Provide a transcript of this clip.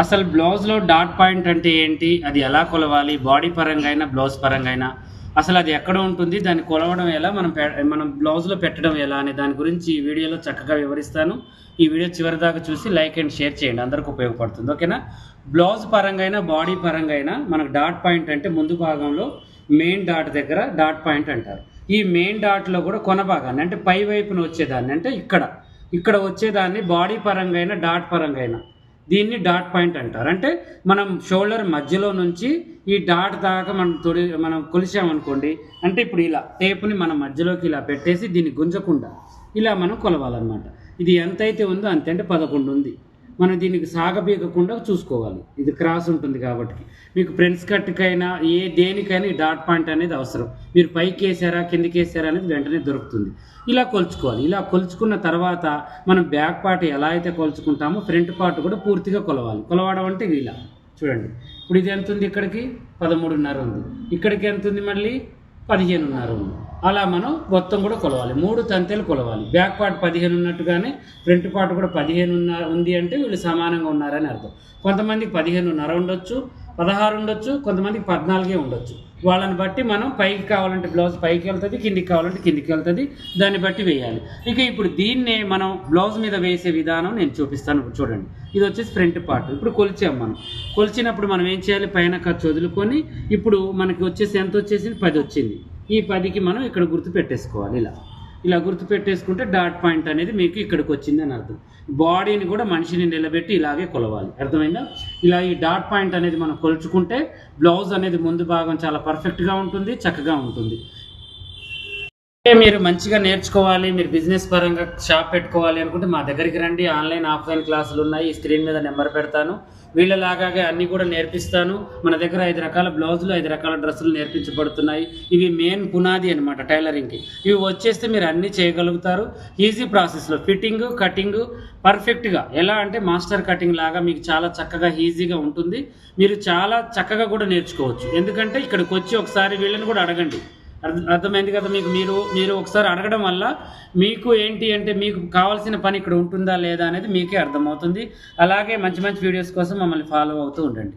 అసలు బ్లౌజ్లో dot point అంటే ఏంటి, అది ఎలా కొలవాలి, బాడీ పరంగా అయినా బ్లౌజ్ పరంగా అయినా అసలు అది ఎక్కడ ఉంటుంది, దాన్ని కొలవడం ఎలా, మనం బ్లౌజ్లో పెట్టడం ఎలా అనే దాని గురించి ఈ వీడియోలో చక్కగా వివరిస్తాను. ఈ వీడియో చివరి దాకా చూసి లైక్ అండ్ షేర్ చేయండి, అందరికి ఉపయోగపడుతుంది. ఓకేనా. బ్లౌజ్ పరంగా అయినా బాడీ పరంగా అయినా మనకు డాట్ పాయింట్ అంటే ముందు భాగంలో మెయిన్ డాట్ దగ్గర డాట్ పాయింట్ అంటారు. ఈ మెయిన్ డాట్లో కూడా కొన భాగాన్ని అంటే పై వైపున వచ్చేదాన్ని అంటే ఇక్కడ వచ్చేదాన్ని బాడీ పరంగా అయినా డాట్ పరంగా అయినా దీన్ని డాట్ పాయింట్ అంటారు. అంటే మనం షోల్డర్ మధ్యలో నుంచి ఈ డాట్ దాకా మనం కొలిసామనుకోండి, అంటే ఇప్పుడు ఇలా టేపుని మనం మధ్యలోకి ఇలా పెట్టేసి దీన్ని గుంజకుండా ఇలా మనం కొలవాలన్నమాట. ఇది ఎంతైతే ఉందో అంతే, అంటే 11 ఉంది. మనం దీనికి సాగబీగకుండా చూసుకోవాలి, ఇది క్రాస్ ఉంటుంది కాబట్టి. మీకు ఫ్రెండ్స్ కట్కైనా దేనికైనా ఈ డాట్ పాయింట్ అనేది అవసరం. మీరు పైకి వేసారా కిందికి వేసారా అనేది వెంటనే దొరుకుతుంది. ఇలా కొలుచుకోవాలి. ఇలా కొలుచుకున్న తర్వాత మనం బ్యాక్ పార్ట్ ఎలా అయితే కొలుచుకుంటామో ఫ్రంట్ పార్ట్ కూడా పూర్తిగా కొలవాలి. కొలవడం అంటే ఇలా చూడండి. ఇప్పుడు ఇది ఎంత ఉంది, ఇక్కడికి 13.5 ఉంది, ఇక్కడికి ఎంత ఉంది, మళ్ళీ 15.5 ఉంది. అలా మనం మొత్తం కూడా కొలవాలి. 3 తంతెలు కొలవాలి. బ్యాక్ పార్ట్ 15 ఉన్నట్టుగానే ఫ్రంట్ పార్ట్ కూడా 15 ఉంది అంటే వీళ్ళు సమానంగా ఉన్నారని అర్థం. కొంతమందికి 15.5 ఉండొచ్చు, 16 ఉండొచ్చు, కొంతమందికి 14 ఉండొచ్చు. వాళ్ళని బట్టి మనం పైకి కావాలంటే బ్లౌజ్ పైకి వెళ్తుంది, కిందికి కావాలంటే కిందికి వెళ్తుంది, దాన్ని బట్టి వేయాలి. ఇక ఇప్పుడు దీన్నే మనం బ్లౌజ్ మీద వేసే విధానం నేను చూపిస్తాను. చూడండి, ఇది వచ్చేసి ఫ్రంట్ పార్ట్. ఇప్పుడు కొలిచాం. మనం కొలిచినప్పుడు మనం ఏం చేయాలి, పైన ఖర్చు వదులుకొని ఇప్పుడు మనకి వచ్చేసి ఎంత వచ్చేసింది, 10 వచ్చింది. ఈ 10కి మనం ఇక్కడ గుర్తు పెట్టేసుకోవాలి. ఇలా గుర్తు పెట్టేసుకుంటే డాట్ పాయింట్ అనేది మీకు ఇక్కడికి వచ్చింది అని అర్థం. బాడీని కూడా మనిషిని నిలబెట్టి ఇలాగే కొలవాలి. అర్థమైందా. ఇలా ఈ డాట్ పాయింట్ అనేది మనం కొలుచుకుంటే బ్లౌజ్ అనేది ముందు భాగం చాలా పర్ఫెక్ట్గా ఉంటుంది, చక్కగా ఉంటుంది. మీరు మంచిగా నేర్చుకోవాలి, మీరు బిజినెస్ పరంగా షాప్ పెట్టుకోవాలి అనుకుంటే మా దగ్గరికి రండి. ఆన్లైన్ ఆఫ్లైన్ క్లాసులు ఉన్నాయి, ఈ స్క్రీన్ మీద నెంబర్ పెడతాను. వీళ్ళలాగే అన్నీ కూడా నేర్పిస్తాను. మన దగ్గర 5 రకాల బ్లౌజులు, 5 రకాల డ్రెస్సులు నేర్పించబడుతున్నాయి. ఇవి మెయిన్ పునాది అనమాట టైలరింగ్కి. ఇవి వచ్చేస్తే మీరు అన్నీ చేయగలుగుతారు. ఈజీ ప్రాసెస్లో ఫిట్టింగ్ కటింగ్ పర్ఫెక్ట్గా, ఎలా అంటే మాస్టర్ కటింగ్ లాగా మీకు చాలా చక్కగా ఈజీగా ఉంటుంది. మీరు చాలా చక్కగా కూడా నేర్చుకోవచ్చు. ఎందుకంటే ఇక్కడికి వచ్చి ఒకసారి వీళ్ళని కూడా అడగండి. అర్థమైంది కదా మీకు. మీరు ఒకసారి అడగడం వల్ల మీకు ఏంటి అంటే మీకు కావాల్సిన పని ఇక్కడ ఉంటుందా లేదా అనేది మీకే అర్థమవుతుంది. అలాగే మంచి మంచి వీడియోస్ కోసం మమ్మల్ని ఫాలో అవుతూ ఉండండి.